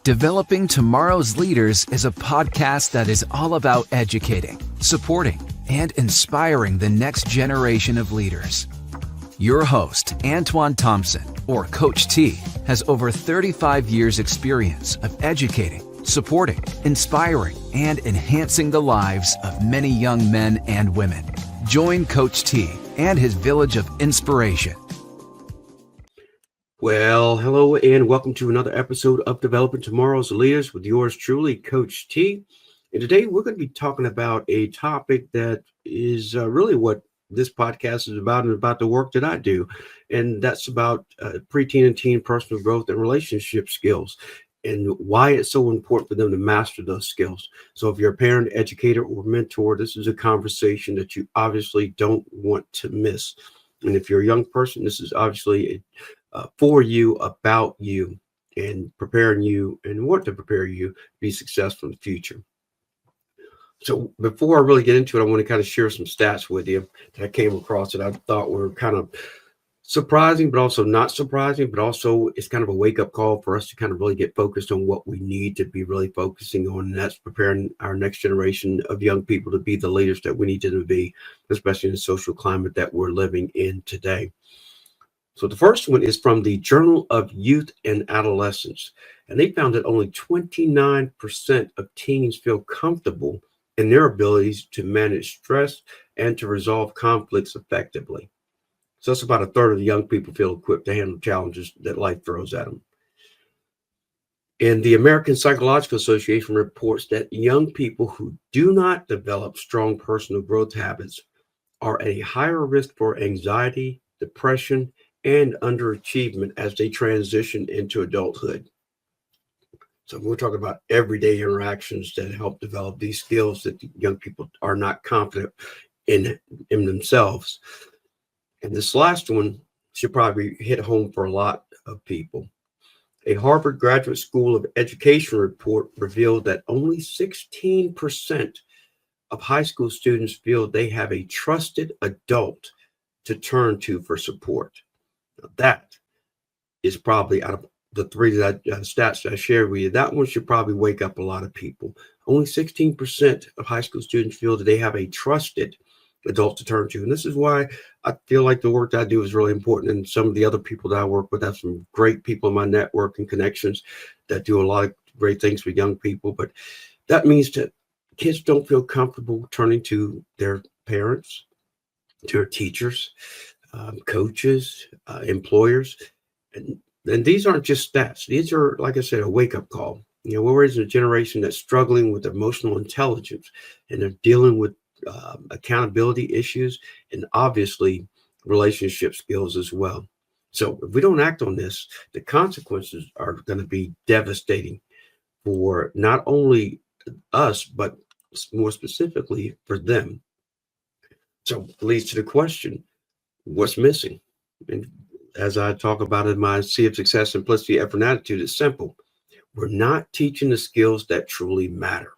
Developing Tomorrow's Leaders is a podcast that is all about educating, supporting, and inspiring the next generation of leaders. Your host, Antoine Thompson, or Coach T, has over 35 years' experience of educating, supporting, inspiring, and enhancing the lives of many young men and women. Join Coach T and his village of inspiration. Well, hello and welcome to another episode of Developing Tomorrow's Leaders with yours truly, Coach T. And today we're going to be talking about a topic that is really what this podcast is about and about the work that I do. And that's about preteen and teen personal growth and relationship skills and why it's so important for them to master those skills. So if you're a parent, educator, or mentor, this is a conversation that you obviously don't want to miss. And if you're a young person, this is obviously for you, about you, and preparing you and want to prepare you to be successful in the future. So before I really get into it, I want to kind of share some stats with you that I came across that I thought were kind of surprising, but also not surprising, but also it's kind of a wake-up call for us to kind of really get focused on what we need to be really focusing on, and that's preparing our next generation of young people to be the leaders that we need them to be, especially in the social climate that we're living in today. So the first one is from the Journal of Youth and Adolescence, and they found that only 29% of teens feel comfortable in their abilities to manage stress and to resolve conflicts effectively. So that's about a third of the young people feel equipped to handle challenges that life throws at them. And the American Psychological Association reports that young people who do not develop strong personal growth habits are at a higher risk for anxiety, depression, and underachievement as they transition into adulthood. So we're talking about everyday interactions that help develop these skills that young people are not confident in themselves. And this last one should probably hit home for a lot of people. A Harvard Graduate School of Education report revealed that only 16% of high school students feel they have a trusted adult to turn to for support. That is probably, out of the three stats that I shared with you, that one should probably wake up a lot of people. Only 16% of high school students feel that they have a trusted adult to turn to. And this is why I feel like the work that I do is really important. And some of the other people that I work with, I have some great people in my network and connections that do a lot of great things for young people. But that means that kids don't feel comfortable turning to their parents, to their teachers, coaches, employers. And these aren't just stats. These are, like I said, a wake-up call. You know, we're raising a generation that's struggling with emotional intelligence, and they're dealing with accountability issues and obviously relationship skills as well. So if we don't act on this, the consequences are going to be devastating for not only us, but more specifically for them. So it leads to the question, what's missing? And as I talk about in my S.E.A of Success, Simplicity, Effort, and Attitude, it's simple. We're not teaching the skills that truly matter.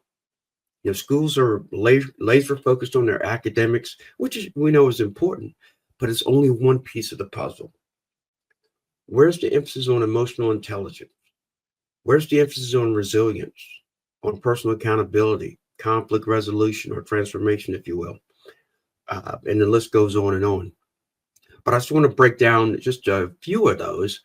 You know, schools are laser focused on their academics, we know is important, but it's only one piece of the puzzle. Where's the emphasis on emotional intelligence? Where's the emphasis on resilience, on personal accountability, conflict resolution, or transformation, if you will? And the list goes on and on. But I just want to break down just a few of those,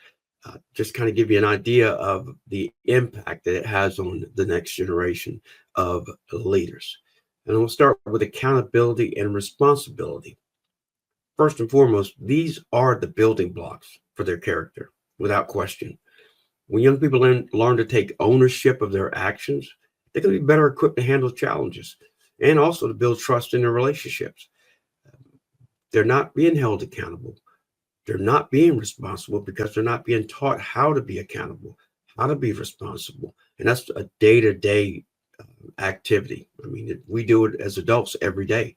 just kind of give you an idea of the impact that it has on the next generation of leaders. And we'll start with accountability and responsibility. First and foremost, these are the building blocks for their character, without question. When young people learn to take ownership of their actions, they're going to be better equipped to handle challenges and also to build trust in their relationships. They're not being held accountable. They're not being responsible because they're not being taught how to be accountable, how to be responsible. And that's a day-to-day activity. I mean, we do it as adults every day.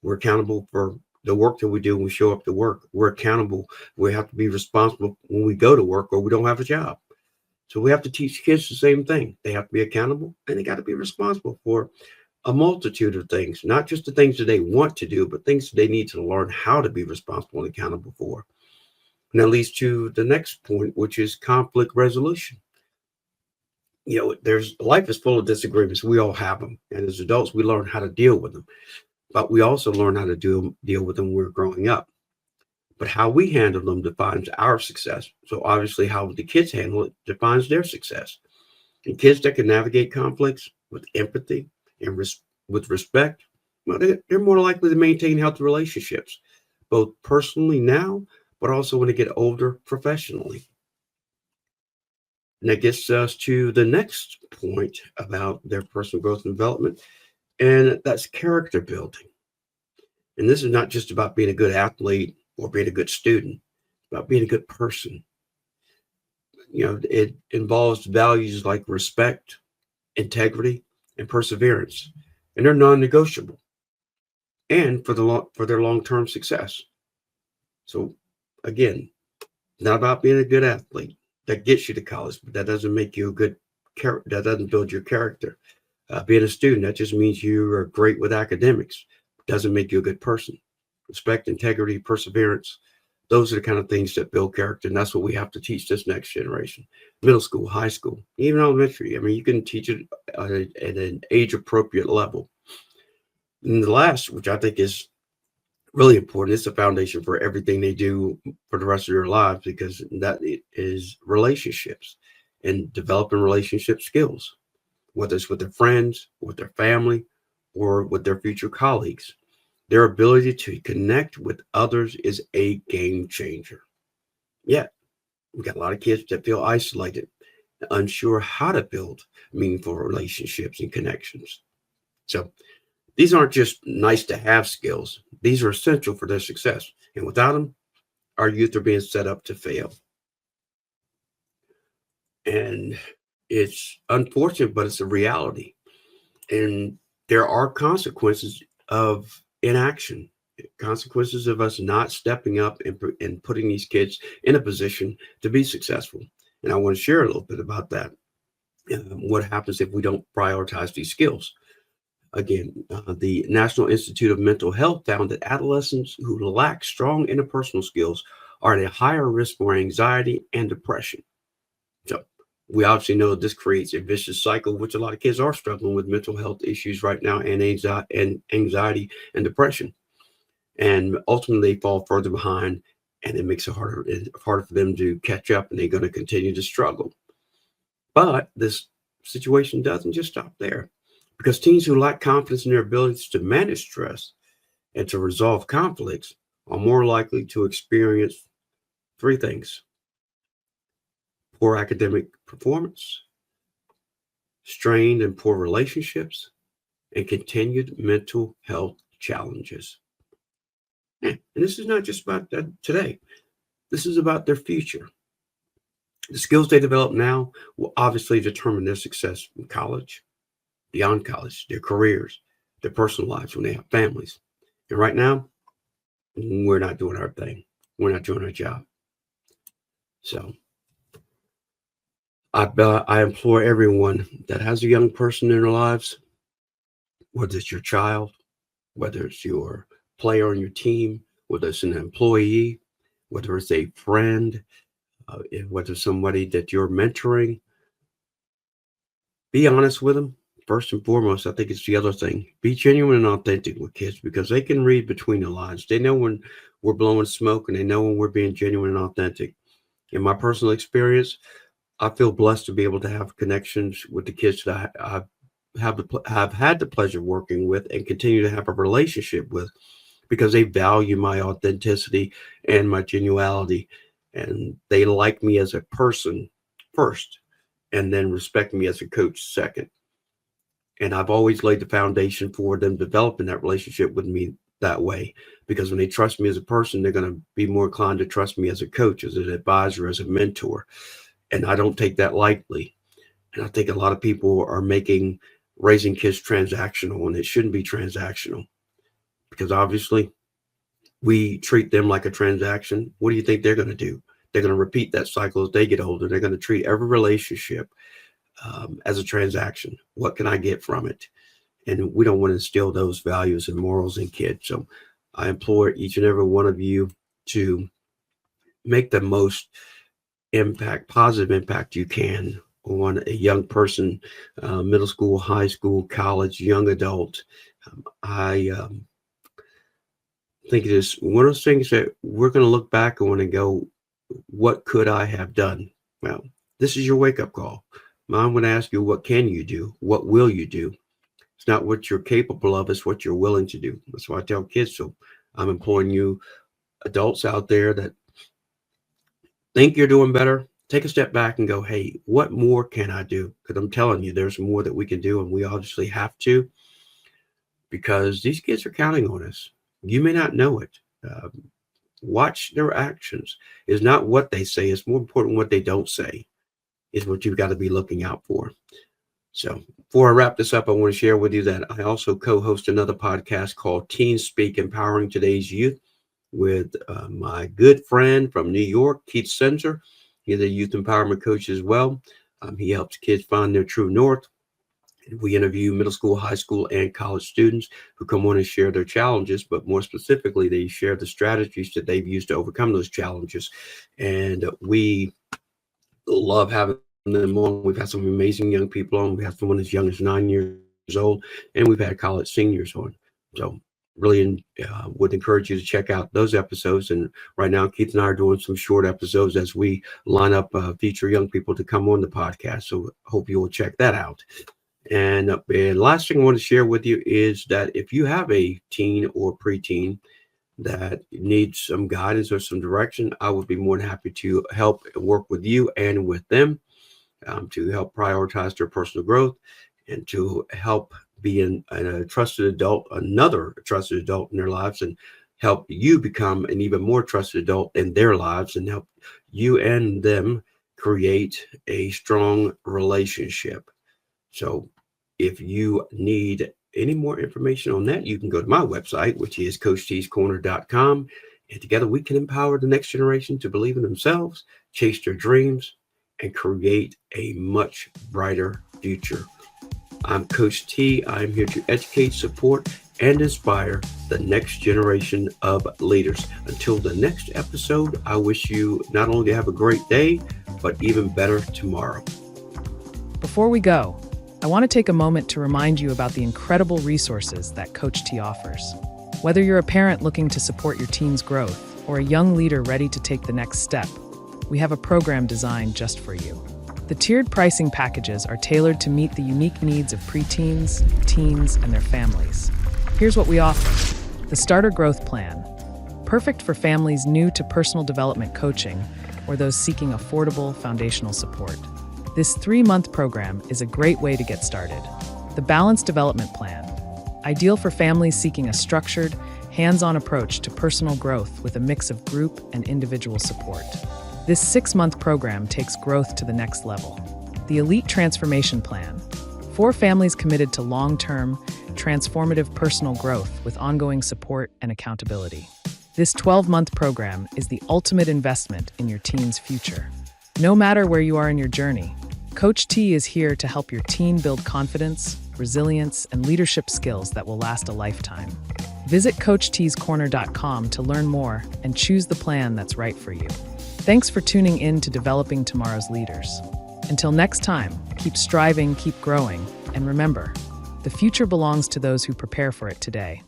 We're accountable for the work that we do when we show up to work. We're accountable. We have to be responsible when we go to work or we don't have a job. So we have to teach kids the same thing. They have to be accountable and they got to be responsible for a multitude of things, not just the things that they want to do, but things that they need to learn how to be responsible and accountable for. And that leads to the next point, which is conflict resolution. There's life is full of disagreements. We all have them. And as adults, we learn how to deal with them. But we also learn how to deal with them when we're growing up. But how we handle them defines our success. So obviously, how the kids handle it defines their success. And kids that can navigate conflicts with empathy and with respect, well, they're more likely to maintain healthy relationships, both personally now, but also when they get older professionally. And that gets us to the next point about their personal growth and development, and that's character building. And this is not just about being a good athlete or being a good student, it's about being a good person. It involves values like respect, integrity, and perseverance, and they're non-negotiable. And for their long-term success. So, again, not about being a good athlete that gets you to college, but that doesn't make you a good character. That doesn't build your character. Being a student, that just means you are great with academics. Doesn't make you a good person. Respect, integrity, perseverance. Those are the kind of things that build character, and that's what we have to teach this next generation. Middle school, high school, even elementary. I mean, you can teach it at an age-appropriate level. And the last, which I think is really important, it's the foundation for everything they do for the rest of their lives, because that is relationships and developing relationship skills, whether it's with their friends, with their family, or with their future colleagues. Their ability to connect with others is a game changer. Yeah, we got a lot of kids that feel isolated, unsure how to build meaningful relationships and connections. So these aren't just nice to have skills, these are essential for their success. And without them, our youth are being set up to fail. And it's unfortunate, but it's a reality. And there are consequences of inaction, consequences of us not stepping up and putting these kids in a position to be successful. And I want to share a little bit about that. What happens if we don't prioritize these skills? Again, the National Institute of Mental Health found that adolescents who lack strong interpersonal skills are at a higher risk for anxiety and depression. So we obviously know this creates a vicious cycle, which a lot of kids are struggling with mental health issues right now, and anxiety and depression. And ultimately, they fall further behind, and it makes it harder for them to catch up, and they're going to continue to struggle. But this situation doesn't just stop there, because teens who lack confidence in their abilities to manage stress and to resolve conflicts are more likely to experience three things: poor academic performance, strained and poor relationships, and continued mental health challenges. And this is not just about today, this is about their future. The skills they develop now will obviously determine their success in college, beyond college, their careers, their personal lives when they have families. And right now, we're not doing our thing. We're not doing our job. So I implore everyone that has a young person in their lives, whether it's your child, whether it's your player on your team, whether it's an employee, whether it's a friend, whether it's somebody that you're mentoring, be honest with them. First and foremost, I think it's the other thing. Be genuine and authentic with kids, because they can read between the lines. They know when we're blowing smoke, and they know when we're being genuine and authentic. In my personal experience, I feel blessed to be able to have connections with the kids that have had the pleasure working with and continue to have a relationship with, because they value my authenticity and my genuality, and they like me as a person first, and then respect me as a coach second. And I've always laid the foundation for them developing that relationship with me that way, because when they trust me as a person, they're going to be more inclined to trust me as a coach, as an advisor, as a mentor. And I don't take that lightly. And I think a lot of people are making raising kids transactional, and it shouldn't be transactional, because obviously we treat them like a transaction. What do you think they're going to do? They're going to repeat that cycle as they get older. They're going to treat every relationship as a transaction. What can I get from it? And we don't want to instill those values and morals in kids. So I implore each and every one of you to make the most positive impact you can on a young person, middle school, high school, college, young adult. I think it is one of those things that we're going to look back on and go, what could I have done? Well, this is your wake up call. Mom would ask you, what can you do? What will you do? It's not what you're capable of, it's what you're willing to do. That's why I tell kids. So I'm imploring you, adults out there that think you're doing better, take a step back and go, hey, what more can I do? Because I'm telling you, there's more that we can do, and we obviously have to, because these kids are counting on us. You may not know it. Watch their actions. It's not what they say. It's more important what they don't say is what you've got to be looking out for. So before I wrap this up, I want to share with you that I also co-host another podcast called Teens Speak, Empowering Today's Youth, with my good friend from New York, Keith Senser. He's a youth empowerment coach as well. He helps kids find their true north. We interview middle school, high school, and college students who come on and share their challenges, but more specifically, they share the strategies that they've used to overcome those challenges. And we love having them on. We've had some amazing young people on. We have someone as young as 9 years old, and we've had college seniors on. So really would encourage you to check out those episodes. And right now, Keith and I are doing some short episodes as we line up future young people to come on the podcast. So hope you will check that out. And last thing I want to share with you is that if you have a teen or preteen that needs some guidance or some direction, I would be more than happy to help work with you and with them to help prioritize their personal growth and to help be a trusted adult, another trusted adult in their lives, and help you become an even more trusted adult in their lives, and help you and them create a strong relationship. So if you need any more information on that, you can go to my website, which is CoachTsCorner.com. And together we can empower the next generation to believe in themselves, chase their dreams, and create a much brighter future. I'm Coach T. I'm here to educate, support, and inspire the next generation of leaders. Until the next episode, I wish you not only to have a great day, but even better tomorrow. Before we go, I want to take a moment to remind you about the incredible resources that Coach T offers. Whether you're a parent looking to support your teen's growth or a young leader ready to take the next step, we have a program designed just for you. The tiered pricing packages are tailored to meet the unique needs of preteens, teens, and their families. Here's what we offer. The Starter Growth Plan, perfect for families new to personal development coaching or those seeking affordable foundational support. This 3-month program is a great way to get started. The Balanced Development Plan, ideal for families seeking a structured, hands-on approach to personal growth with a mix of group and individual support. This 6-month program takes growth to the next level. The Elite Transformation Plan, for families committed to long-term, transformative personal growth with ongoing support and accountability. This 12-month program is the ultimate investment in your teen's future. No matter where you are in your journey, Coach T is here to help your teen build confidence, resilience, and leadership skills that will last a lifetime. Visit CoachTsCorner.com to learn more and choose the plan that's right for you. Thanks for tuning in to Developing Tomorrow's Leaders. Until next time, keep striving, keep growing, and remember, the future belongs to those who prepare for it today.